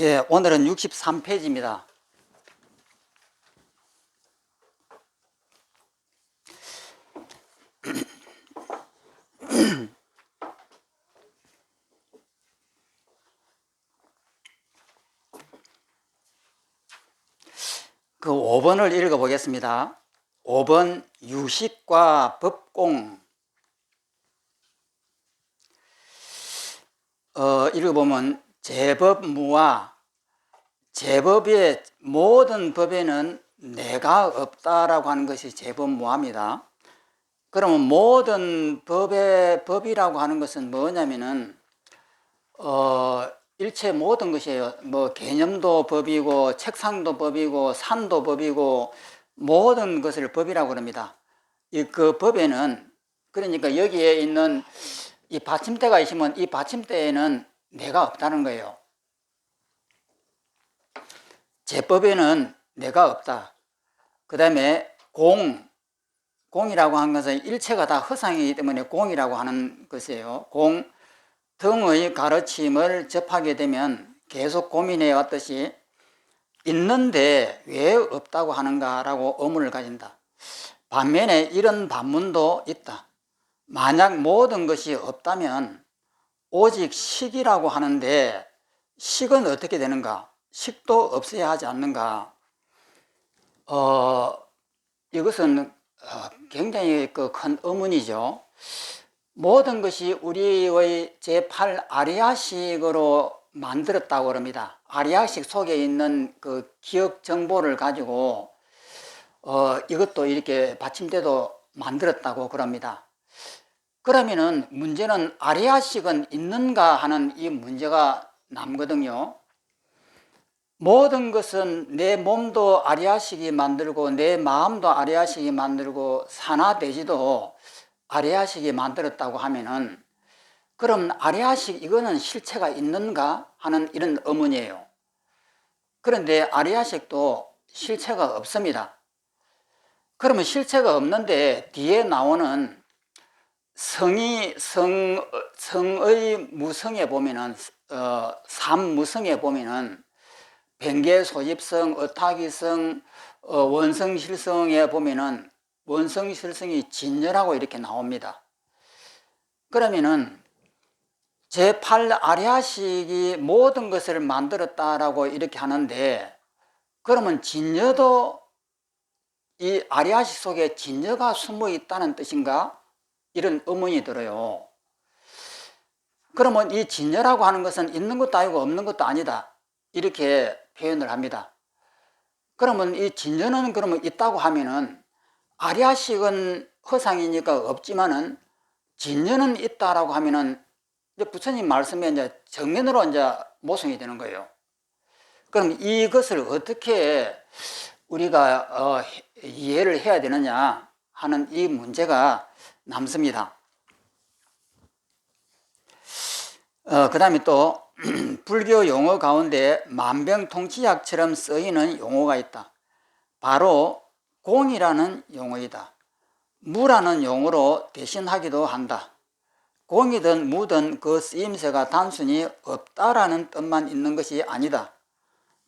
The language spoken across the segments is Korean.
예, 오늘은 63페이지입니다. 그 5번을 읽어보겠습니다. 5번 유식과 법공. 읽어보면 제법무와 제법의 모든 법에는 내가 없다라고 하는 것이 제법무합니다. 그러면 모든 법이라고 하는 것은 뭐냐면은 일체 모든 것이에요. 뭐 개념도 법이고 책상도 법이고 산도 법이고 모든 것을 법이라고 그럽니다. 그 법에는, 그러니까 여기에 있는 이 받침대가 있으면 이 받침대에는 내가 없다는 거예요. 제법에는 내가 없다. 그 다음에 공이라고 하는 것은 일체가 다 허상이기 때문에 공이라고 하는 것이에요. 공 등의 가르침을 접하게 되면 계속 고민해 왔듯이 있는데 왜 없다고 하는가라고 의문을 가진다. 반면에 이런 반문도 있다. 만약 모든 것이 없다면 오직 식이라고 하는데 식은 어떻게 되는가? 식도 없어야 하지 않는가? 이것은 굉장히 큰 의문이죠. 모든 것이 우리의 제8 아리아식으로 만들었다고 합니다. 아리아식 속에 있는 그 기억 정보를 가지고 이것도 이렇게 받침대도 만들었다고 그럽니다. 그러면은 문제는 아리아식은 있는가 하는 이 문제가 남거든요. 모든 것은 내 몸도 아리아식이 만들고 내 마음도 아리아식이 만들고 산하 대지도 아리아식이 만들었다고 하면은 그럼 아리아식 이거는 실체가 있는가 하는 이런 의문이에요. 그런데 아리아식도 실체가 없습니다. 그러면 실체가 없는데 뒤에 나오는 성의 무성에 보면은 삼무성에 보면은 변계소집성, 어타기성, 원성실성에 보면은 원성실성이 진열하고 이렇게 나옵니다. 그러면은 제8 아리아식이 모든 것을 만들었다라고 이렇게 하는데, 그러면 진여도 이 아리아식 속에 진여가 숨어 있다는 뜻인가? 이런 의문이 들어요. 그러면 이 진여라고 하는 것은 있는 것도 아니고 없는 것도 아니다, 이렇게 표현을 합니다. 그러면 이 진여는 그러면 있다고 하면은 아리아식은 허상이니까 없지만은 진여는 있다라고 하면은 이제 부처님 말씀에 이제 정면으로 이제 모성이 되는 거예요. 그럼 이것을 어떻게 우리가 이해를 해야 되느냐 하는 이 문제가 남습니다. 그 다음에 또 불교 용어 가운데 만병통치약처럼 쓰이는 용어가 있다. 바로 공이라는 용어이다. 무라는 용어로 대신하기도 한다. 공이든 무든 그 쓰임새가 단순히 없다라는 뜻만 있는 것이 아니다.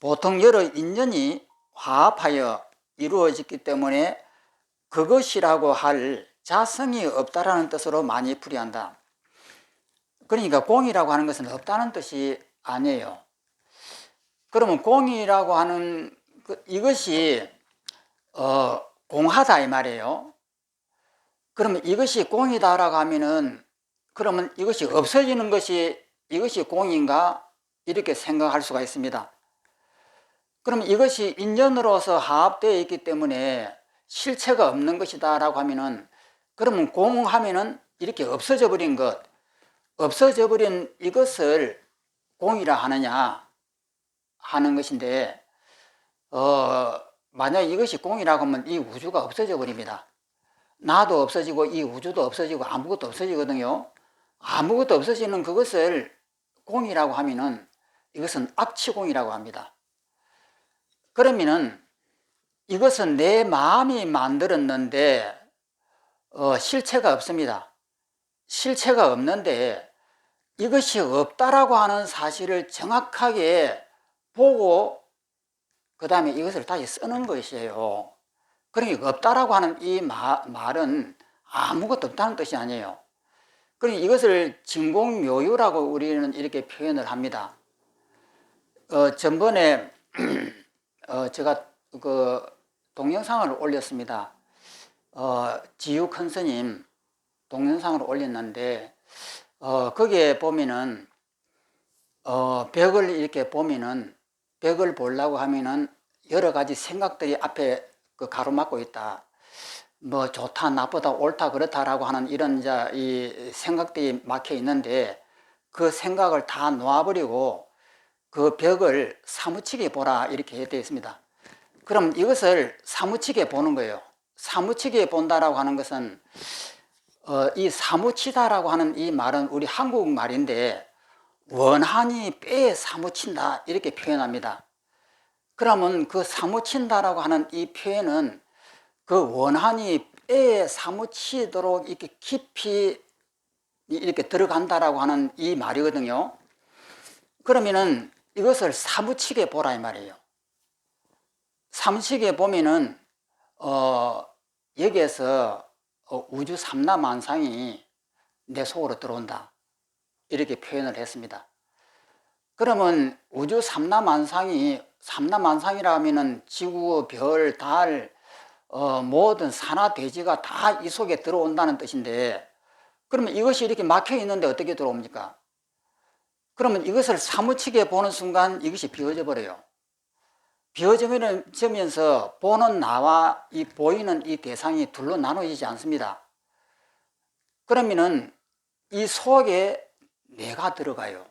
보통 여러 인연이 화합하여 이루어졌기 때문에 그것이라고 할 자성이 없다라는 뜻으로 많이 풀이한다. 그러니까 공이라고 하는 것은 없다는 뜻이 아니에요. 그러면 공이라고 하는 이것이 공하다 이 말이에요. 그러면 이것이 공이다라고 하면은 그러면 이것이 없어지는 것이 이것이 공인가 이렇게 생각할 수가 있습니다. 그러면 이것이 인연으로서 화합되어 있기 때문에 실체가 없는 것이다 라고 하면은, 그러면 공하면은 이렇게 없어져 버린 것, 없어져 버린 이것을 공이라 하느냐 하는 것인데, 만약 이것이 공이라고 하면 이 우주가 없어져 버립니다. 나도 없어지고 이 우주도 없어지고 아무것도 없어지거든요. 아무것도 없어지는 그것을 공이라고 하면은 이것은 악취공이라고 합니다. 그러면은 이것은 내 마음이 만들었는데 실체가 없습니다. 실체가 없는데 이것이 없다라고 하는 사실을 정확하게 보고 그 다음에 이것을 다시 쓰는 것이에요. 그러니까 없다라고 하는 이 말은 아무것도 없다는 뜻이 아니에요. 그러니까 이것을 진공묘유라고 우리는 이렇게 표현을 합니다. 전번에 제가 그 동영상을 올렸습니다. 지유 큰 스님 동영상을 올렸는데 거기에 보면은 벽을 이렇게 보면은 벽을 보려고 하면은 여러 가지 생각들이 앞에 그 가로막고 있다. 뭐 좋다, 나쁘다, 옳다, 그렇다라고 하는 이런 이제 이 생각들이 막혀 있는데 그 생각을 다 놓아버리고 그 벽을 사무치게 보라 이렇게 되어 있습니다. 그럼 이것을 사무치게 보는 거예요. 사무치게 본다라고 하는 것은 이 사무치다라고 하는 이 말은 우리 한국말인데 원한이 뼈에 사무친다 이렇게 표현합니다. 그러면 그 사무친다라고 하는 이 표현은 그 원한이 뼈에 사무치도록 이렇게 깊이 이렇게 들어간다라고 하는 이 말이거든요. 그러면은 이것을 사무치게 보라 이 말이에요. 사무치게 보면은 여기에서 우주 삼라만상이 내 속으로 들어온다 이렇게 표현을 했습니다. 그러면 우주 삼라만상이라 하면은 지구, 별, 달, 모든 산하 대지가 다 이 속에 들어온다는 뜻인데, 그러면 이것이 이렇게 막혀 있는데 어떻게 들어옵니까? 그러면 이것을 사무치게 보는 순간 이것이 비워져 버려요. 비워지면서 보는 나와 이 보이는 이 대상이 둘로 나눠지지 않습니다. 그러면은 이 속에 내가 들어가요.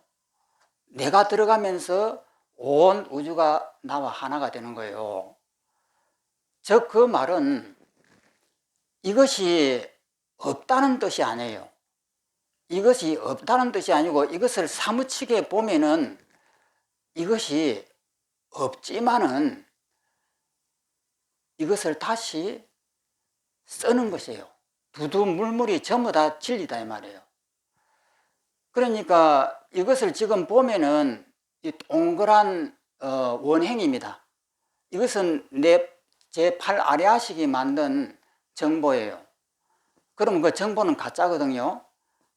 내가 들어가면서 온 우주가 나와 하나가 되는 거예요. 즉 그 말은 이것이 없다는 뜻이 아니에요. 이것이 없다는 뜻이 아니고 이것을 사무치게 보면은 이것이 없지만은 이것을 다시 쓰는 것이에요. 두두물물이 전부 다 진리다 이 말이에요. 그러니까 이것을 지금 보면은 이 동그란 원행입니다. 이것은 제 팔 아래아식이 만든 정보예요. 그럼 그 정보는 가짜거든요.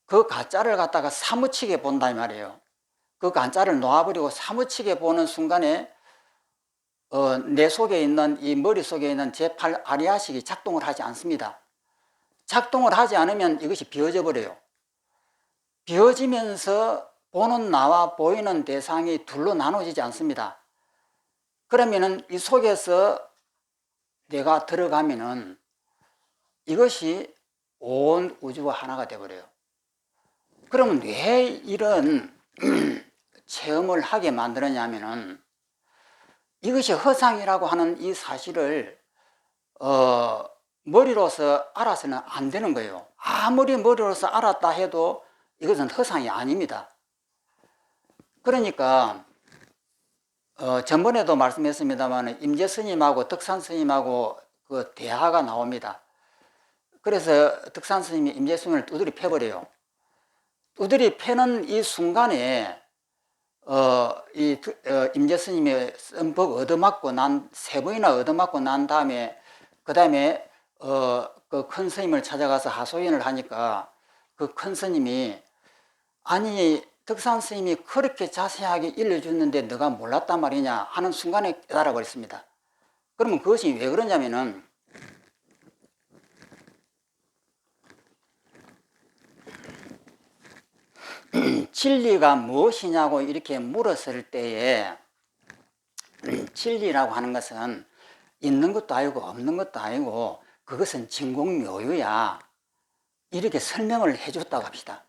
그 가짜를 갖다가 사무치게 본다 이 말이에요. 그 가짜를 놓아버리고 사무치게 보는 순간에 내 속에 있는 이 머릿속에 있는 제 팔 아래아식이 작동을 하지 않습니다. 작동을 하지 않으면 이것이 비워져 버려요. 비워지면서 보는 나와 보이는 대상이 둘로 나눠지지 않습니다. 그러면은 이 속에서 내가 들어가면은 이것이 온 우주와 하나가 되어버려요. 그러면 왜 이런 체험을 하게 만들었냐면은 이것이 허상이라고 하는 이 사실을 머리로서 알아서는 안 되는 거예요. 아무리 머리로서 알았다 해도 이것은 허상이 아닙니다. 그러니까 전번에도 말씀했습니다만 임재 스님하고 덕산 스님하고 그 대화가 나옵니다. 그래서 덕산 스님이 임재 스님을 두드려 패버려요. 두드려 패는 이 순간에 임재 스님이 썩 얻어맞고 세 번이나 얻어맞고 난 다음에 그 다음에 그 큰 스님을 찾아가서 하소연을 하니까 그 큰 스님이 아니 덕산 스님이 그렇게 자세하게 일러줬는데 너가 몰랐단 말이냐 하는 순간에 깨달아 버렸습니다. 그러면 그것이 왜 그러냐면은 진리가 무엇이냐고 이렇게 물었을 때에 진리라고 하는 것은 있는 것도 아니고 없는 것도 아니고 그것은 진공묘유야 이렇게 설명을 해줬다고 합시다.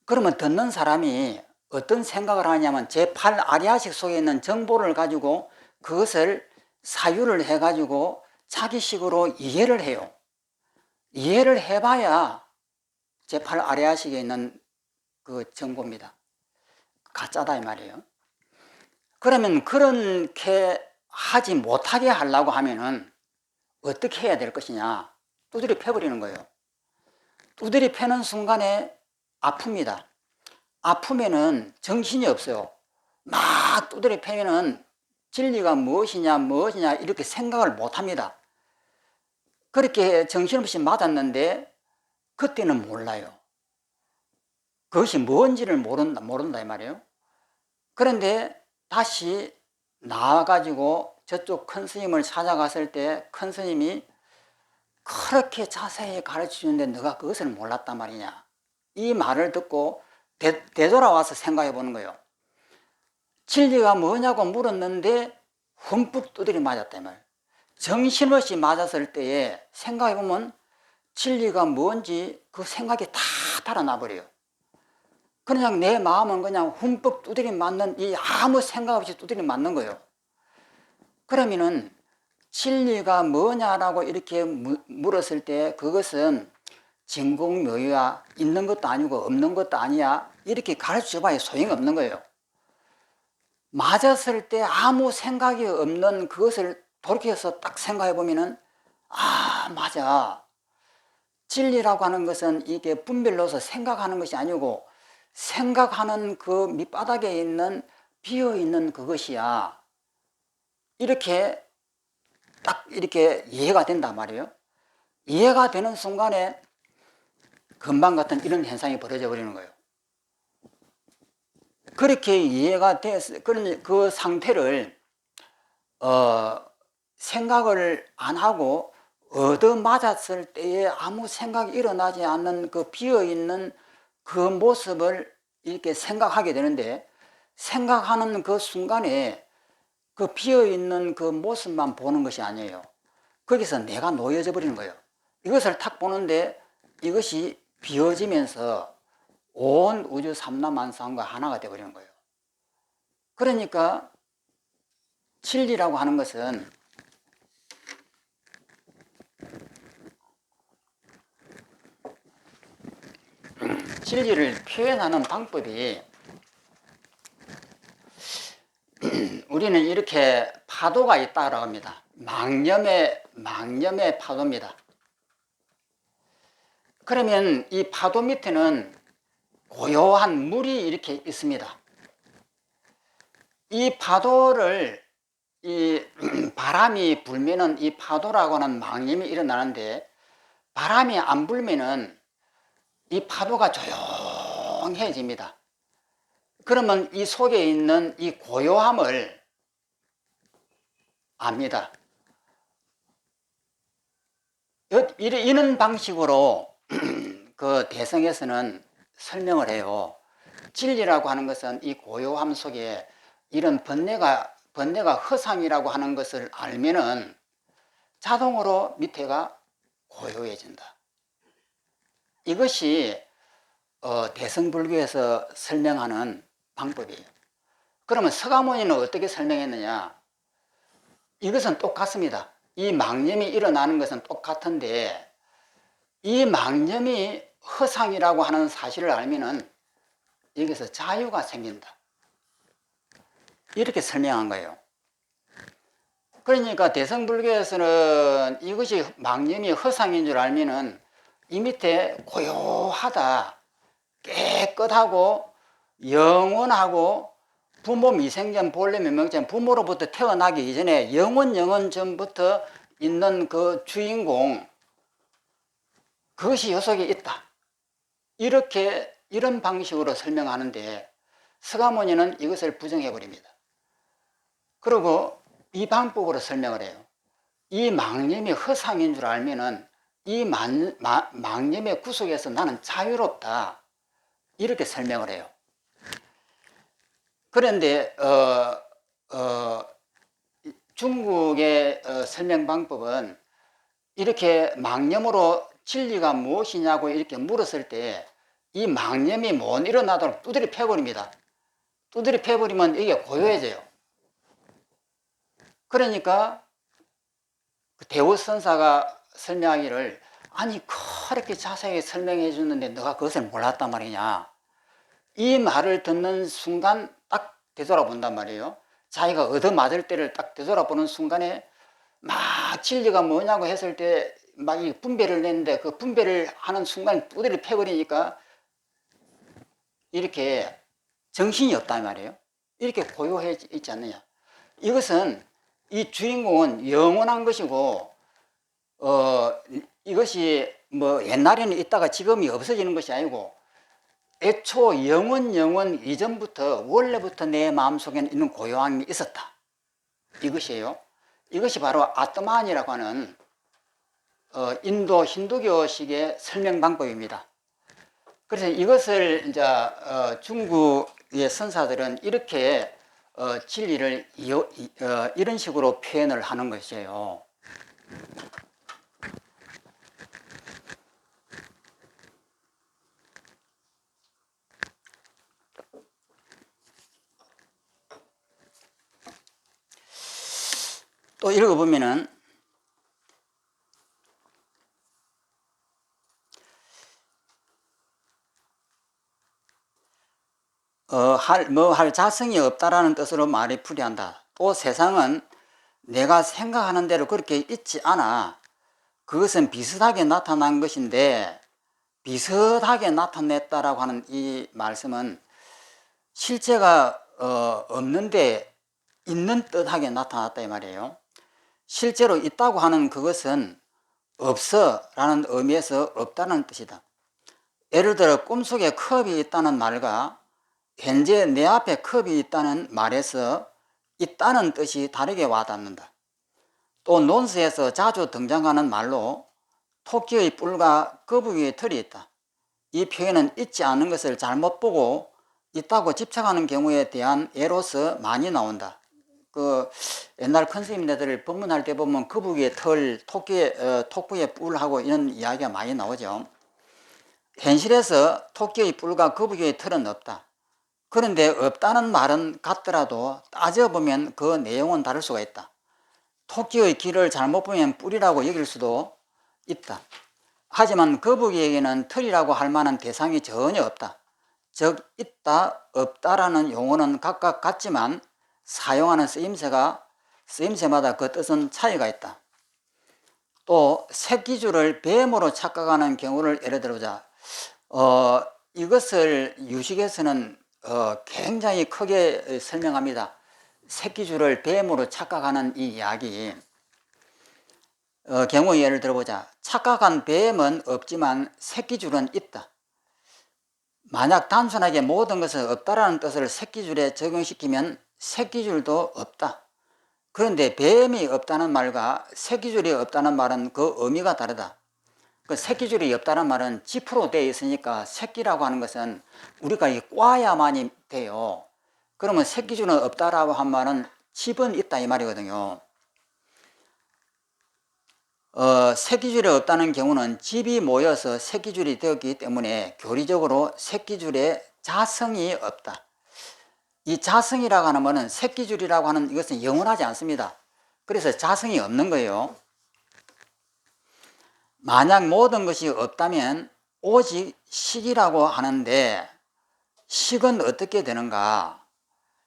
그러면 듣는 사람이 어떤 생각을 하냐면 제 팔 아리아식 속에 있는 정보를 가지고 그것을 사유를 해가지고 자기식으로 이해를 해요. 이해를 해봐야 제 팔 아리아식에 있는 그 정보입니다. 가짜다 이 말이에요. 그러면 그렇게 하지 못하게 하려고 하면은 어떻게 해야 될 것이냐? 두드려 패버리는 거예요. 두드려 패는 순간에 아픕니다. 아프면은 정신이 없어요. 막 두드려 패면은 진리가 무엇이냐 이렇게 생각을 못합니다. 그렇게 정신없이 맞았는데 그때는 몰라요. 그것이 뭔지를 모른다 이 말이에요. 그런데 다시 나와가지고 저쪽 큰 스님을 찾아갔을 때 큰 스님이 그렇게 자세히 가르치는데 너가 그것을 몰랐단 말이냐. 이 말을 듣고 되돌아와서 생각해 보는 거예요. 진리가 뭐냐고 물었는데 흠뻑 두드려 맞았다 이 말. 정신없이 맞았을 때에 생각해 보면 진리가 뭔지 그 생각이 다 달아나 버려요. 그냥 내 마음은 그냥 흠뻑 두드려 맞는, 이 아무 생각 없이 두드려 맞는 거예요. 그러면은 진리가 뭐냐라고 이렇게 물었을 때 그것은 진공묘유야, 있는 것도 아니고 없는 것도 아니야, 이렇게 가르쳐 봐야 소용이 없는 거예요. 맞았을 때 아무 생각이 없는 그것을 돌이켜서 딱 생각해 보면은 아, 맞아. 진리라고 하는 것은 이게 분별로서 생각하는 것이 아니고 생각하는 그 밑바닥에 있는 비어있는 그것이야. 이렇게 딱 이렇게 이해가 된단 말이에요. 이해가 되는 순간에 금방 같은 이런 현상이 벌어져 버리는 거예요. 그렇게 이해가 돼서 그 상태를 생각을 안 하고 얻어맞았을 때에 아무 생각이 일어나지 않는 그 비어있는 그 모습을 이렇게 생각하게 되는데, 생각하는 그 순간에 그 비어있는 그 모습만 보는 것이 아니에요. 거기서 내가 놓여져 버리는 거예요. 이것을 탁 보는데 이것이 비어지면서 온 우주 삼라만상과 하나가 되어버리는 거예요. 그러니까 진리라고 하는 것은 진리를 표현하는 방법이, 우리는 이렇게 파도가 있다고 합니다. 망념의 파도입니다. 그러면 이 파도 밑에는 고요한 물이 이렇게 있습니다. 이 파도를, 이 바람이 불면은 이 파도라고 하는 망념이 일어나는데, 바람이 안 불면은 이 파도가 조용해집니다. 그러면 이 속에 있는 이 고요함을 압니다. 이런 방식으로 그 대성에서는 설명을 해요. 진리라고 하는 것은 이 고요함 속에 이런 번뇌가 허상이라고 하는 것을 알면은 자동으로 밑에가 고요해진다. 이것이 대성불교에서 설명하는 방법이에요. 그러면 서가모니는 어떻게 설명했느냐? 이것은 똑같습니다. 이 망념이 일어나는 것은 똑같은데, 이 망념이 허상이라고 하는 사실을 알면은 여기서 자유가 생긴다. 이렇게 설명한 거예요. 그러니까 대성불교에서는 이것이 망념이 허상인 줄 알면은 이 밑에 고요하다, 깨끗하고 영원하고 부모 미생전 본래 면명전, 부모로부터 태어나기 이전에 영원 전부터 있는 그 주인공, 그것이 요 속에 있다. 이런 방식으로 설명하는데 서가모니는 이것을 부정해버립니다. 그리고 이 방법으로 설명을 해요. 이 망념이 허상인 줄 알면은 이 망념의 구속에서 나는 자유롭다. 이렇게 설명을 해요. 그런데 중국의 설명 방법은 이렇게 망념으로 진리가 무엇이냐고 이렇게 물었을 때 이 망념이 못 일어나도록 두드려 패버립니다. 두드려 패버리면 이게 고요해져요. 그러니까 대우선사가 설명하기를, 아니 그렇게 자세히 설명해 주는데 너가 그것을 몰랐단 말이냐. 이 말을 듣는 순간 딱 되돌아본단 말이에요. 자기가 얻어맞을 때를 딱 되돌아보는 순간에 막 진리가 뭐냐고 했을 때 막 분별을 냈는데 그 분별을 하는 순간 두드려 패버리니까 이렇게 정신이 없단 말이에요. 이렇게 고요해 있지 않느냐. 이것은 이 주인공은 영원한 것이고 이것이 뭐 옛날에는 있다가 지금이 없어지는 것이 아니고 애초 영원 이전부터 원래부터 내 마음속에는 있는 고요함이 있었다. 이것이에요. 이것이 바로 아트만이라고 하는 인도 힌두교식의 설명 방법입니다. 그래서 이것을 이제 중국의 선사들은 이렇게 진리를 이런 식으로 표현을 하는 것이에요. 또 읽어보면은 할 자성이 없다라는 뜻으로 말이 풀이한다. 또 세상은 내가 생각하는 대로 그렇게 있지 않아. 그것은 비슷하게 나타난 것인데 비슷하게 나타냈다라고 하는 이 말씀은 실제가 없는데 있는 듯하게 나타났다 이 말이에요. 실제로 있다고 하는 그것은 없어 라는 의미에서 없다는 뜻이다. 예를 들어 꿈속에 컵이 있다는 말과 현재 내 앞에 컵이 있다는 말에서 있다는 뜻이 다르게 와닿는다. 또 논스에서 자주 등장하는 말로 토끼의 뿔과 거북이의 털이 있다. 이 표현은 있지 않은 것을 잘못 보고 있다고 집착하는 경우에 대한 예로서 많이 나온다. 옛날 큰 스님네들 법문할 때 보면 거북이의 털, 토끼의 뿔하고 이런 이야기가 많이 나오죠. 현실에서 토끼의 뿔과 거북이의 털은 없다. 그런데 없다는 말은 같더라도 따져보면 그 내용은 다를 수가 있다. 토끼의 귀를 잘못 보면 뿔이라고 여길 수도 있다. 하지만 거북이에게는 털이라고 할 만한 대상이 전혀 없다. 즉 있다, 없다라는 용어는 각각 같지만 사용하는 쓰임새마다 그 뜻은 차이가 있다. 또 새끼줄을 뱀으로 착각하는 경우를 예를 들어보자. 이것을 유식에서는 굉장히 크게 설명합니다. 새끼줄을 뱀으로 착각하는 이 이야기. 경우 예를 들어보자. 착각한 뱀은 없지만 새끼줄은 있다. 만약 단순하게 모든 것은 없다라는 뜻을 새끼줄에 적용시키면 새끼줄도 없다. 그런데 뱀이 없다는 말과 새끼줄이 없다는 말은 그 의미가 다르다. 그 새끼줄이 없다는 말은 지프로 되어 있으니까 새끼라고 하는 것은 우리가 꽈야만이 돼요. 그러면 새끼줄은 없다라고 한 말은 집은 있다 이 말이거든요. 새끼줄이 없다는 경우는 집이 모여서 새끼줄이 되었기 때문에 교리적으로 새끼줄에 자성이 없다. 이 자성이라고 하는 것은 새끼줄이라고 하는 이것은 영원하지 않습니다. 그래서 자성이 없는 거예요. 만약 모든 것이 없다면 오직 식이라고 하는데 식은 어떻게 되는가?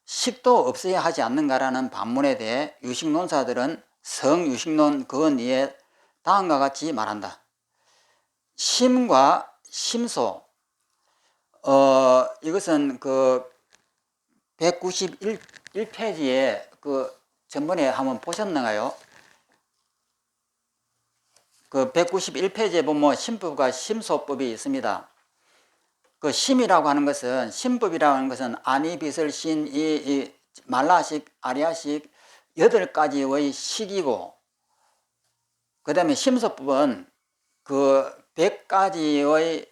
식도 없어야 하지 않는가라는 반문에 대해 유식론사들은 성유식론 근위에 다음과 같이 말한다. 심과 심소, 이것은 그 191페이지에 전번에 한번 보셨나요? 그 191페이지에 보면 심법과 심소법이 있습니다. 그 심이라고 하는 것은, 심법이라고 하는 것은 아니, 비설, 신, 이 말라식, 아리아식 8가지의 식이고, 그 다음에 심소법은 그 100가지의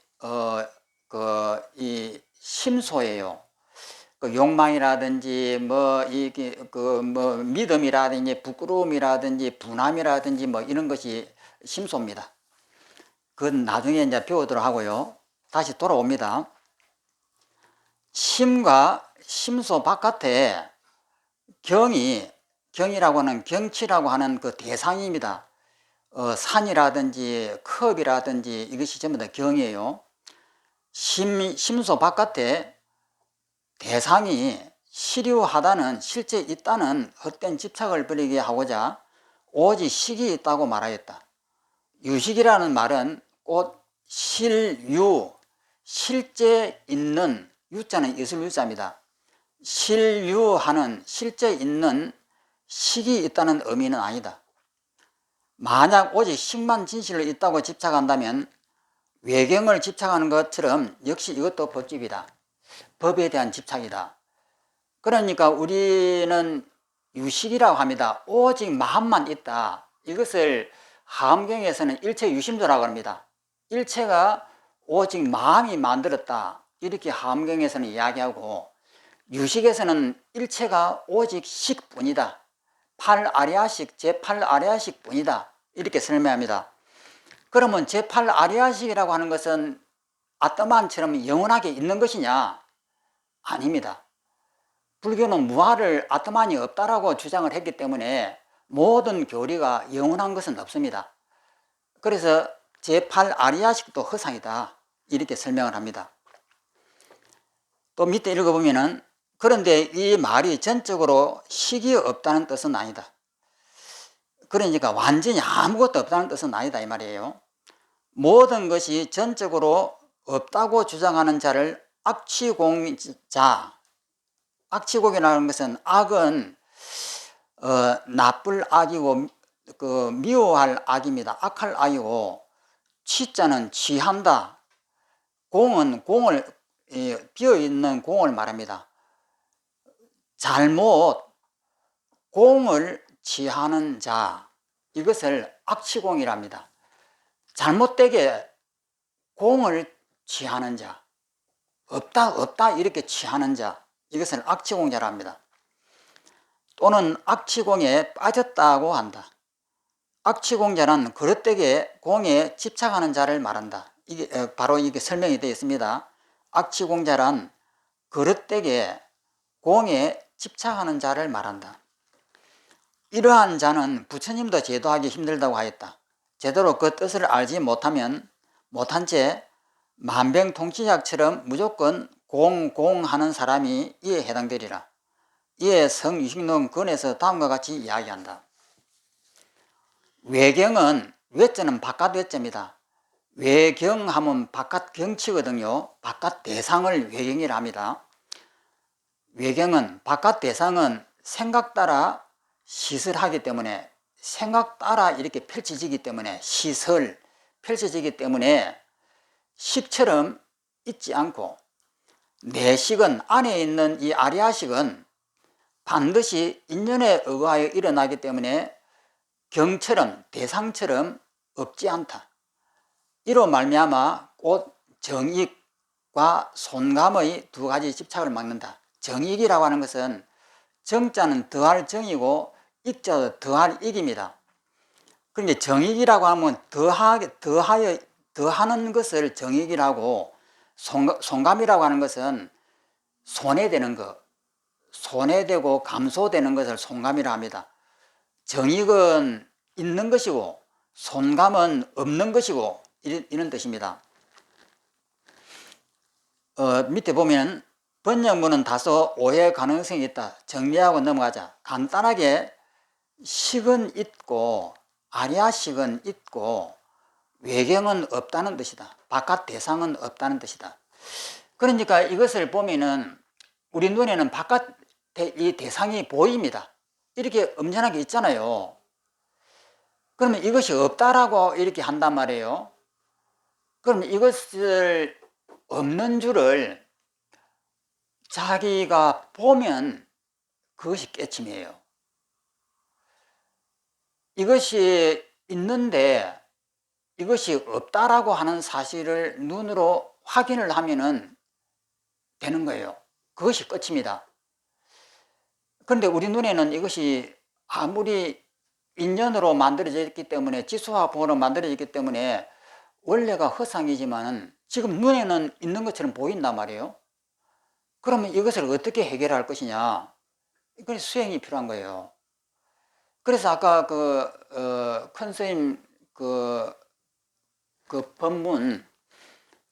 이 심소예요. 그 욕망이라든지 믿음이라든지 부끄러움이라든지 분함이라든지 이런 것이 심소입니다. 그건 나중에 이제 배우도록 하고요. 다시 돌아옵니다. 심과 심소 바깥에 경이라고 하는 경치라고 하는 그 대상입니다. 산이라든지 컵이라든지 이것이 전부 다 경이에요. 심소 바깥에 대상이 실유하다는, 실제 있다는 헛된 집착을 버리게 하고자 오직 식이 있다고 말하였다. 유식이라는 말은 곧 실유, 실제 있는, 유자는 예술 유자입니다. 실유하는 실제 있는 식이 있다는 의미는 아니다. 만약 오직 식만 진실로 있다고 집착한다면 외경을 집착하는 것처럼 역시 이것도 법집이다. 법에 대한 집착이다. 그러니까 우리는 유식이라고 합니다. 오직 마음만 있다. 이것을 하엄경에서는 일체유심조라고 합니다. 일체가 오직 마음이 만들었다. 이렇게 하엄경에서는 이야기하고, 유식에서는 일체가 오직 식뿐이다. 8아리아식, 제8아리아식 뿐이다. 이렇게 설명합니다. 그러면 제8아리아식이라고 하는 것은 아트만처럼 영원하게 있는 것이냐? 아닙니다. 불교는 무아를 아트만이 없다라고 주장을 했기 때문에 모든 교리가 영원한 것은 없습니다. 그래서 제8아리아식도 허상이다. 이렇게 설명을 합니다. 또 밑에 읽어보면은, 그런데 이 말이 전적으로 식이 없다는 뜻은 아니다. 그러니까 완전히 아무것도 없다는 뜻은 아니다 이 말이에요. 모든 것이 전적으로 없다고 주장하는 자를 악취공자, 악취공이라는 것은 악은 나쁠 악이고 미워할 악입니다. 악할 악이고, 취자는 취한다. 공은 공을 비어있는 공을 말합니다. 잘못 공을 취하는 자, 이것을 악취공이랍니다. 잘못되게 공을 취하는 자, 없다 이렇게 취하는 자, 이것을 악취공자랍니다. 또는 악취공에 빠졌다고 한다. 악취공자는 그릇되게 공에 집착하는 자를 말한다. 이게 바로 이게 설명이 되어 있습니다. 악취공자란 그릇되게 공에 집착하는 자를 말한다. 이러한 자는 부처님도 제도하기 힘들다고 하였다. 제대로 그 뜻을 알지 못한 채 만병통치약처럼 무조건 공하는 사람이 이에 해당되리라. 이에 성유식론 근에서 다음과 같이 이야기한다. 외경은, 외자는 바깥 외자입니다. 외경하면 바깥 경치거든요. 바깥 대상을 외경이라 합니다. 외경은, 바깥 대상은 생각 따라 시설하기 때문에, 생각 따라 이렇게 펼쳐지기 때문에, 시설 펼쳐지기 때문에 식처럼 있지 않고, 내식은, 안에 있는 이 아리아식은 반드시 인연에 의하여 일어나기 때문에 경처럼, 대상처럼 없지 않다. 이로 말미암아 곧 정익과 손감의 두 가지 집착을 막는다. 정익이라고 하는 것은 정자는 더할 정이고 익자도 더할 익입니다. 그러니까 정익이라고 하면 더하는 것을 정익이라고, 손감이라고 하는 것은 손해되는 것, 손해되고 감소되는 것을 손감이라 합니다. 정익은 있는 것이고 손감은 없는 것이고 이런 뜻입니다. 밑에 보면 번역문은 다소 오해 가능성이 있다. 정리하고 넘어가자. 간단하게 식은 있고 아리아식은 있고 외경은 없다는 뜻이다. 바깥 대상은 없다는 뜻이다. 그러니까 이것을 보면은 우리 눈에는 바깥 이 대상이 보입니다. 이렇게 엄연하게 있잖아요. 그러면 이것이 없다라고 이렇게 한단 말이에요. 그럼 이것을 없는 줄을 자기가 보면 그것이 깨침이에요. 이것이 있는데 이것이 없다라고 하는 사실을 눈으로 확인을 하면은 되는 거예요. 그것이 끝입니다. 그런데 우리 눈에는 이것이 아무리 인연으로 만들어졌기 때문에, 지수화학으로 만들어졌기 때문에 원래가 허상이지만 지금 눈에는 있는 것처럼 보인단 말이에요. 그러면 이것을 어떻게 해결할 것이냐? 이건 수행이 필요한 거예요. 그래서 아까 큰 스님 그 법문,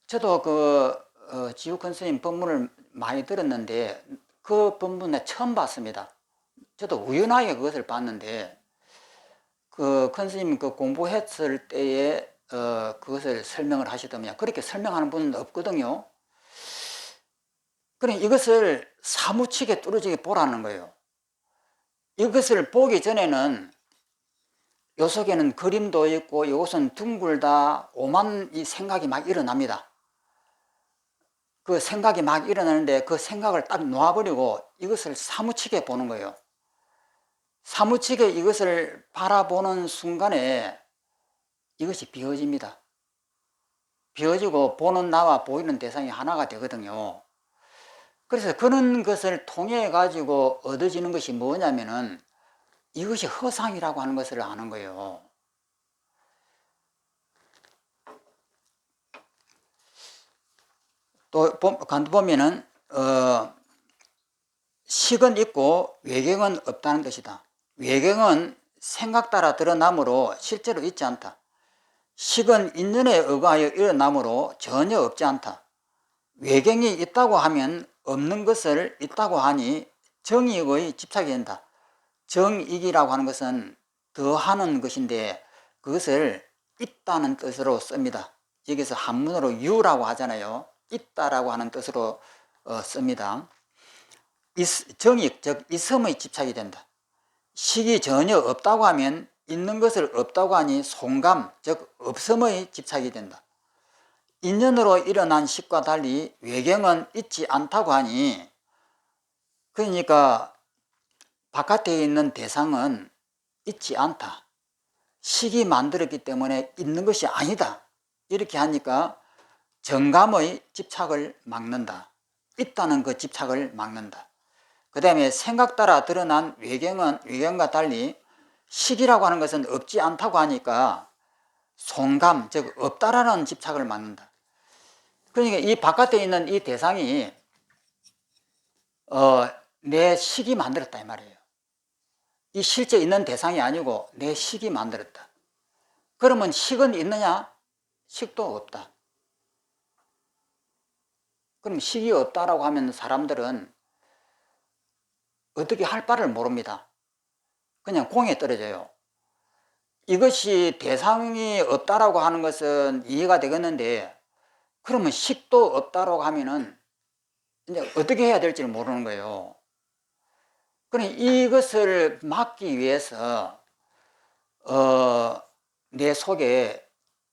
저도 지우 큰 스님 법문을 많이 들었는데 그 법문에 처음 봤습니다. 저도 우연하게 그것을 봤는데 큰 스님 공부했을 때에 그것을 설명을 하시더군요. 그렇게 설명하는 분은 없거든요. 그럼 이것을 사무치게 뚫어지게 보라는 거예요. 이것을 보기 전에는 요 속에는 그림도 있고 이것은 둥글다 오만 이 생각이 막 일어납니다. 그 생각이 막 일어나는데 그 생각을 딱 놓아버리고 이것을 사무치게 보는 거예요. 사무치게 이것을 바라보는 순간에 이것이 비워집니다. 비워지고 보는 나와 보이는 대상이 하나가 되거든요. 그래서 그런 것을 통해 가지고 얻어지는 것이 뭐냐면은 이것이 허상이라고 하는 것을 아는 거예요. 또 간도 보면은 식은 있고 외경은 없다는 뜻이다. 외경은 생각 따라 드러나므로 실제로 있지 않다. 식은 인연에 의거하여 일어나므로 전혀 없지 않다. 외경이 있다고 하면 없는 것을 있다고 하니 정익의 집착이 된다. 정익이라고 하는 것은 더하는 것인데 그것을 있다는 뜻으로 씁니다. 여기서 한문으로 유라고 하잖아요. 있다라고 하는 뜻으로 씁니다. 정익, 즉 있음의 집착이 된다. 식이 전혀 없다고 하면 있는 것을 없다고 하니 송감, 즉 없음의 집착이 된다. 인연으로 일어난 식과 달리 외경은 있지 않다고 하니, 그러니까 바깥에 있는 대상은 있지 않다. 식이 만들었기 때문에 있는 것이 아니다. 이렇게 하니까 정감의 집착을 막는다. 있다는 그 집착을 막는다. 그 다음에 생각 따라 드러난 외경과 달리 식이라고 하는 것은 없지 않다고 하니까 송감, 즉 없다라는 집착을 막는다. 그러니까 이 바깥에 있는 이 대상이 내 식이 만들었다 이 말이에요. 이 실제 있는 대상이 아니고 내 식이 만들었다. 그러면 식은 있느냐? 식도 없다. 그럼 식이 없다라고 하면 사람들은 어떻게 할 바를 모릅니다. 그냥 공에 떨어져요. 이것이 대상이 없다라고 하는 것은 이해가 되겠는데, 그러면 식도 없다라고 하면은 이제 어떻게 해야 될지 모르는 거예요. 그러니 이것을 막기 위해서 내 속에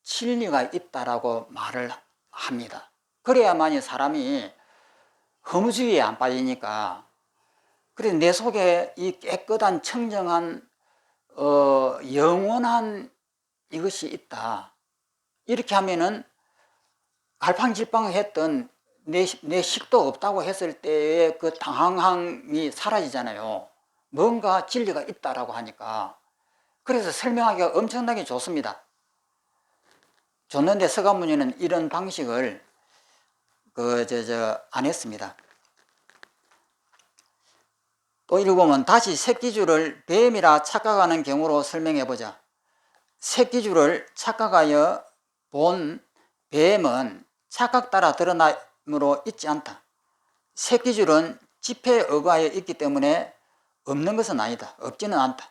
진리가 있다라고 말을 합니다. 그래야만이 사람이 허무주의에 안 빠지니까. 그래서 내 속에 이 깨끗한 청정한 영원한 이것이 있다. 이렇게 하면은 갈팡질팡했던 내 식도 없다고 했을 때의 그 당황함이 사라지잖아요. 뭔가 진리가 있다라고 하니까. 그래서 설명하기가 엄청나게 좋습니다. 좋는데 서가모니는 이런 방식을 안 했습니다. 또 읽어보면 다시 새끼줄을 뱀이라 착각하는 경우로 설명해보자. 새끼줄을 착각하여 본 뱀은 착각 따라 드러남으로 있지 않다. 새끼줄은 지폐에 의거하여 있기 때문에 없는 것은 아니다. 없지는 않다.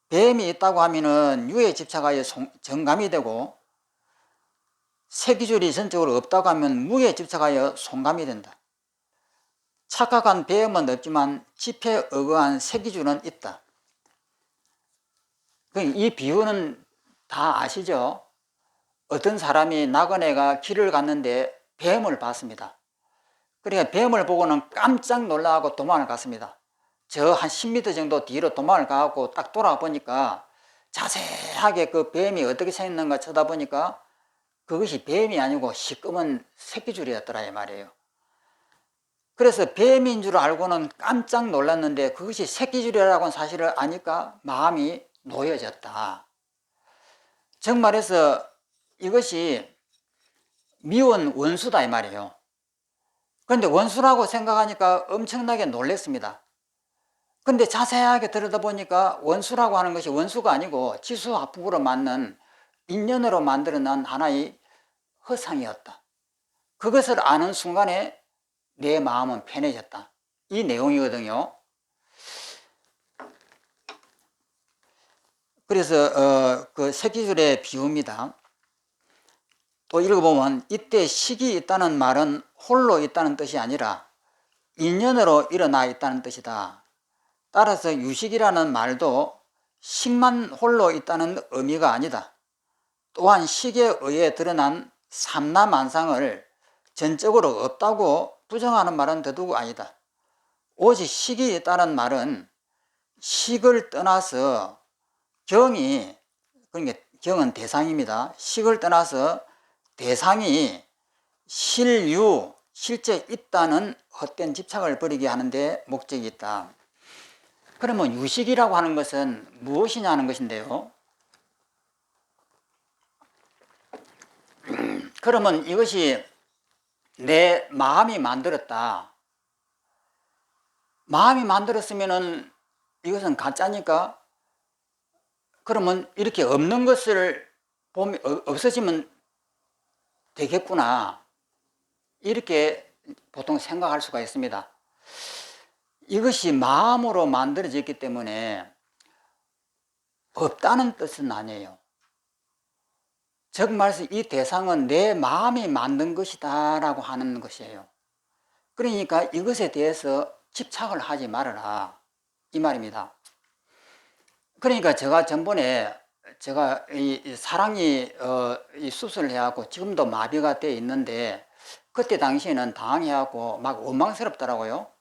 뱀이 있다고 하면은 유에 집착하여 정감이 되고, 새끼줄이 전적으로 없다고 하면 무에 집착하여 송감이 된다. 착각한 뱀은 없지만 지폐에 의거한 새끼줄은 있다. 이 비유는 다 아시죠? 어떤 사람이 나그네가 길을 갔는데 뱀을 봤습니다. 그러니까 뱀을 보고는 깜짝 놀라고 도망을 갔습니다. 저 한 10m 정도 뒤로 도망을 가고 딱 돌아보니까 자세하게 그 뱀이 어떻게 생겼는가 쳐다보니까 그것이 뱀이 아니고 시꺼먼 새끼줄이었더라 이 말이에요. 그래서 뱀인 줄 알고는 깜짝 놀랐는데 그것이 새끼줄이라고는 사실을 아니까 마음이 놓여졌다. 정말해서 이것이 미운 원수다 이 말이에요. 그런데 원수라고 생각하니까 엄청나게 놀랐습니다. 근데 자세하게 들여다보니까 원수라고 하는 것이 원수가 아니고 지수합북으로 맞는 인연으로 만들어낸 하나의 허상이었다. 그것을 아는 순간에 내 마음은 편해졌다. 이 내용이거든요. 그래서 그 새끼줄의 비유입니다. 또 읽어보면 이때 식이 있다는 말은 홀로 있다는 뜻이 아니라 인연으로 일어나 있다는 뜻이다. 따라서 유식이라는 말도 식만 홀로 있다는 의미가 아니다. 또한 식에 의해 드러난 삼라만상을 전적으로 없다고 부정하는 말은 더더욱 아니다. 오직 식이 있다는 말은 식을 떠나서 경이, 그러니까 경은 대상입니다. 식을 떠나서 대상이 실유, 실제 있다는 헛된 집착을 버리게 하는데 목적이 있다. 그러면 유식이라고 하는 것은 무엇이냐 하는 것인데요. 그러면 이것이 내 마음이 만들었다. 마음이 만들었으면은 이것은 가짜니까? 그러면 이렇게 없는 것을 보면 없어지면 되겠구나. 이렇게 보통 생각할 수가 있습니다. 이것이 마음으로 만들어졌기 때문에 없다는 뜻은 아니에요. 즉 말해서 이 대상은 내 마음이 만든 것이다 라고 하는 것이에요. 그러니까 이것에 대해서 집착을 하지 말아라 이 말입니다. 그러니까 제가 전번에 제가 이 사랑이 이 수술을 해갖고 지금도 마비가 돼 있는데 그때 당시에는 당황해갖고 막 원망스럽더라고요.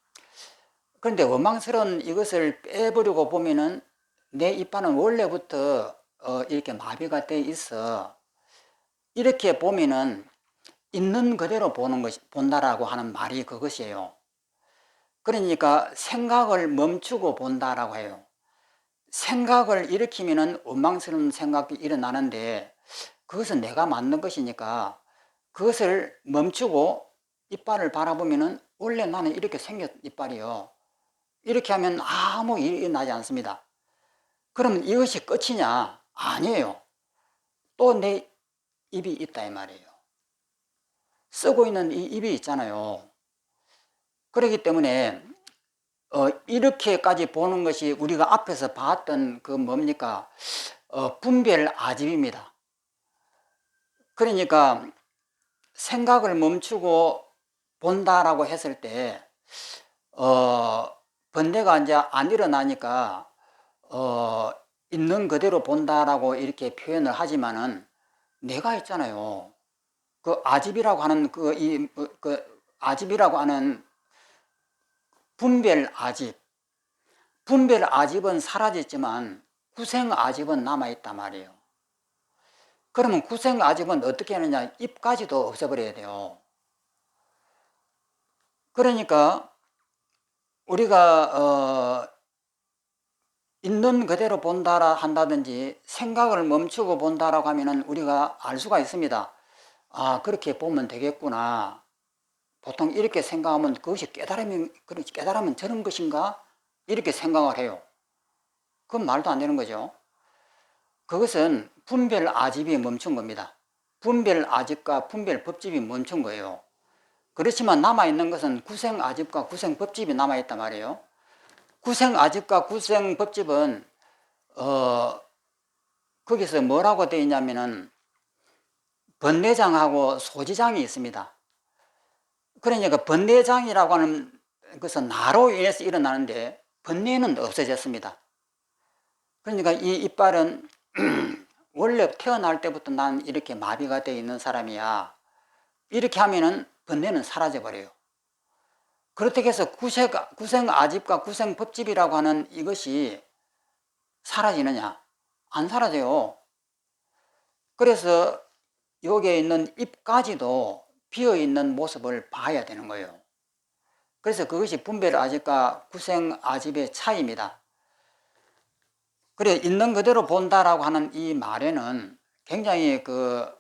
그런데 원망스러운 이것을 빼버리고 보면은 내 이빨은 원래부터 이렇게 마비가 돼 있어. 이렇게 보면은 있는 그대로 보는 것이 본다라고 하는 말이 그것이에요. 그러니까 생각을 멈추고 본다라고 해요. 생각을 일으키면은 원망스러운 생각이 일어나는데 그것은 내가 만든 것이니까 그것을 멈추고 이빨을 바라보면은 원래 나는 이렇게 생겼 이빨이요. 이렇게 하면 아무 일이 나지 않습니다. 그러면 이것이 끝이냐? 아니에요. 또 내 입이 있다 이 말이에요. 쓰고 있는 이 입이 있잖아요. 그렇기 때문에 이렇게까지 보는 것이 우리가 앞에서 봤던 그 뭡니까? 분별 아집입니다. 그러니까 생각을 멈추고 본다라고 했을 때 번뇌가 이제 안 일어나니까 있는 그대로 본다라고 이렇게 표현을 하지만은 내가 있잖아요. 그 아집이라고 하는 그 아집이라고 하는 분별 아집. 분별 아집은 사라졌지만 구생 아집은 남아있단 말이에요. 그러면 구생 아집은 어떻게 하느냐? 입까지도 없애버려야 돼요. 그러니까 우리가 있는 그대로 본다라 한다든지 생각을 멈추고 본다라고 하면은 우리가 알 수가 있습니다. 아, 그렇게 보면 되겠구나. 보통 이렇게 생각하면 그것이 깨달으면 저런 것인가? 이렇게 생각을 해요. 그건 말도 안 되는 거죠. 그것은 분별 아집이 멈춘 겁니다. 분별 아집과 분별 법집이 멈춘 거예요. 그렇지만 남아있는 것은 구생 아집과 구생 법집이 남아있단 말이에요. 구생 아집과 구생 법집은 거기서 뭐라고 되어 있냐면은 번뇌장하고 소지장이 있습니다. 그러니까 번뇌장이라고 하는 것은 나로 인해서 일어나는데 번뇌는 없어졌습니다. 그러니까 이 이빨은 원래 태어날 때부터 난 이렇게 마비가 되어 있는 사람이야. 이렇게 하면은 번뇌는 사라져 버려요. 그렇다고 해서 구생 아집과 구생 법집이라고 하는 이것이 사라지느냐? 안 사라져요. 그래서 여기에 있는 입까지도 비어있는 모습을 봐야 되는 거예요. 그래서 그것이 분별 아집과 구생 아집의 차이입니다. 그래, 있는 그대로 본다라고 하는 이 말에는 굉장히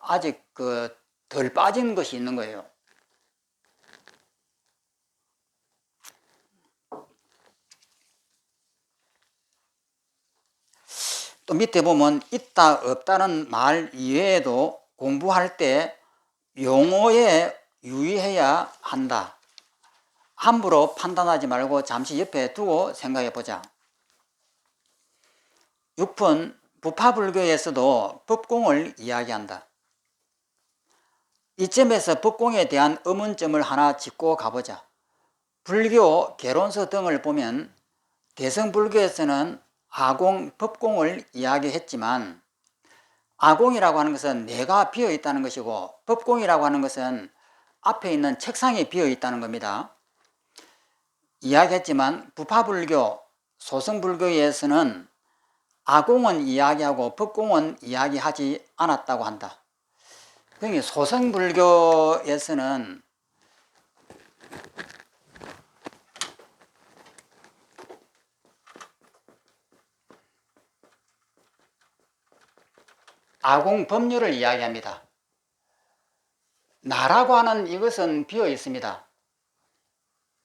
아직 덜 빠진 것이 있는 거예요. 또 밑에 보면 있다 없다는 말 이외에도 공부할 때 용어에 유의해야 한다. 함부로 판단하지 말고 잠시 옆에 두고 생각해 보자. 6번 부파불교에서도 법공을 이야기한다. 이점에서 법공에 대한 의문점을 하나 짚고 가보자. 불교 개론서 등을 보면 대승불교에서는 아공, 법공을 이야기했지만 아공이라고 하는 것은 뇌가 비어 있다는 것이고 법공이라고 하는 것은 앞에 있는 책상이 비어 있다는 겁니다. 이야기했지만 부파불교, 소승불교에서는 아공은 이야기하고 법공은 이야기하지 않았다고 한다. 그러니까 소승불교에서는 아공 법률을 이야기합니다. 나라고 하는 이것은 비어 있습니다.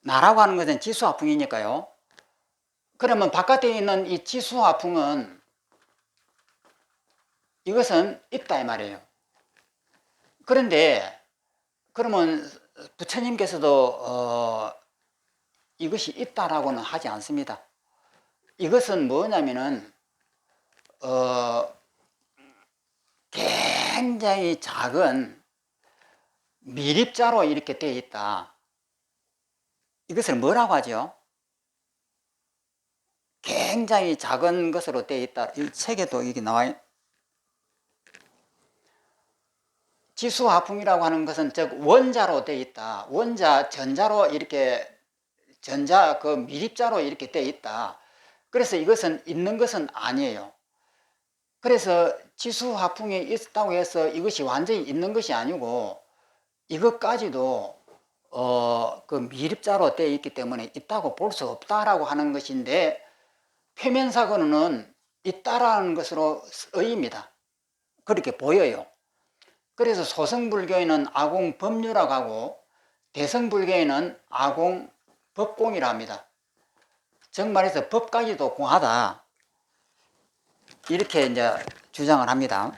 나라고 하는 것은 지수화풍이니까요. 그러면 바깥에 있는 이 지수화풍은 이것은 있다 이 말이에요. 그런데 그러면 부처님께서도 이것이 있다라고는 하지 않습니다. 이것은 뭐냐면은 굉장히 작은 미립자로 이렇게 되어 있다. 이것을 뭐라고 하죠? 굉장히 작은 것으로 되어 있다. 이 책에도 이게 나와요. 지수화풍이라고 하는 것은 즉 원자로 되어 있다. 원자, 전자로 이렇게 전자 그 미립자로 이렇게 되어 있다. 그래서 이것은 있는 것은 아니에요. 그래서 지수화풍이 있다고 해서 이것이 완전히 있는 것이 아니고 이것까지도 그 미립자로 되어 있기 때문에 있다고 볼 수 없다라고 하는 것인데 표면사고는 있다라는 것으로 쓰입니다. 그렇게 보여요. 그래서 소승불교에는 아공법류라고 하고 대승불교에는 아공법공이라 합니다. 정말해서 법까지도 공하다 이렇게 이제 주장을 합니다.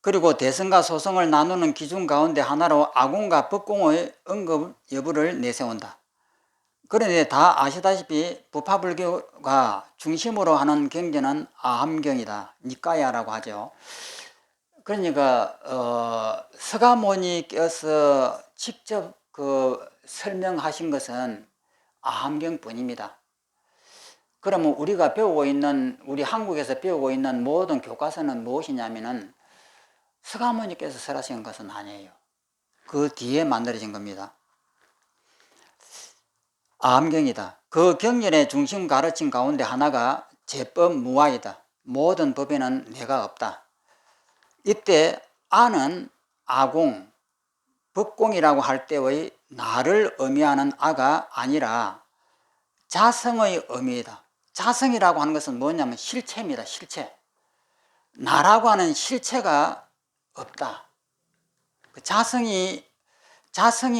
그리고 대승과 소승을 나누는 기준 가운데 하나로 아공과 법공의 언급 여부를 내세운다. 그런데 다 아시다시피 부파불교가 중심으로 하는 경전은 아함경이다. 니까야라고 하죠. 그러니까 서가모니께서 직접 설명하신 것은 아함경뿐입니다. 그러면 우리가 배우고 있는 우리 한국에서 배우고 있는 모든 교과서는 무엇이냐면은 서가모니께서 설하신 것은 아니에요. 그 뒤에 만들어진 겁니다. 아함경이다. 그 경전의 중심 가르침 가운데 하나가 제법무아이다. 모든 법에는 내가 없다. 이때 아는 아공, 법공이라고 할 때의 나를 의미하는 아가 아니라 자성의 의미이다. 자성이라고 하는 것은 뭐냐면 실체입니다. 실체. 나라고 하는 실체가 없다. 자성이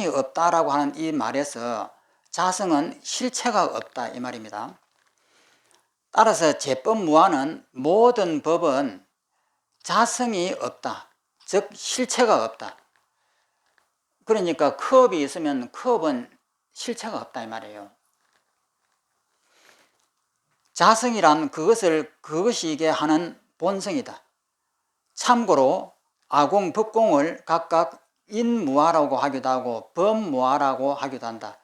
없다라고 하는 이 말에서 자성은 실체가 없다 이 말입니다. 따라서 제법무아는 모든 법은 자성이 없다. 즉 실체가 없다. 그러니까 컵이 있으면 컵은 실체가 없다 이 말이에요. 자성이란 그것이게 하는 본성이다. 참고로 아공, 법공을 각각 인무아라고 하기도 하고 법무아라고 하기도 한다.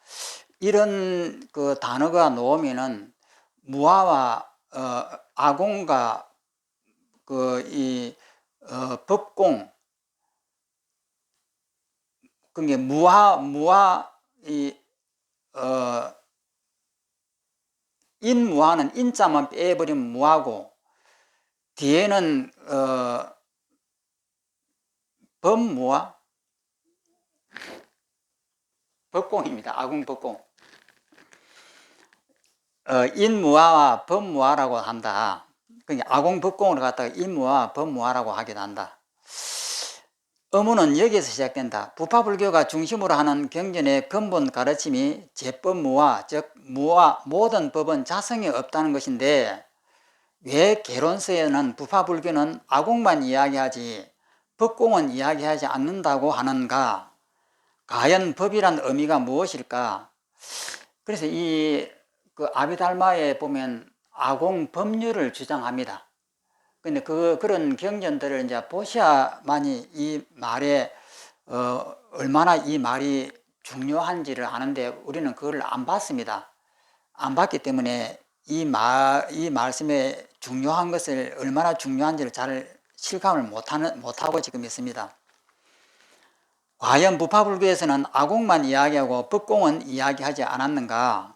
이런 그 단어가 나오면은 무아와 아공과 법공, 그게 인무아는 인자만 빼버리면 무아고 뒤에는 법무아, 법공입니다. 아공, 법공. 인무아와 법무아라고 한다. 그러니까 아공, 법공을 갖다가 인무아, 법무아라고 하기도 한다. 의문은 여기에서 시작된다. 부파불교가 중심으로 하는 경전의 근본 가르침이 제법무아, 즉 모든 법은 자성이 없다는 것인데 왜 개론서에는 부파불교는 아공만 이야기하지 법공은 이야기하지 않는다고 하는가? 과연 법이란 의미가 무엇일까? 그래서 이 아비달마에 보면 아공 법률을 주장합니다. 근데 그런 경전들을 이제 보셔야만이 이 말에, 얼마나 이 말이 중요한지를 아는데 우리는 그걸 안 봤습니다. 안 봤기 때문에 이 말씀의 중요한 것을 얼마나 중요한지를 잘 실감을 못하고 지금 있습니다. 과연 부파불교에서는 아공만 이야기하고 법공은 이야기하지 않았는가?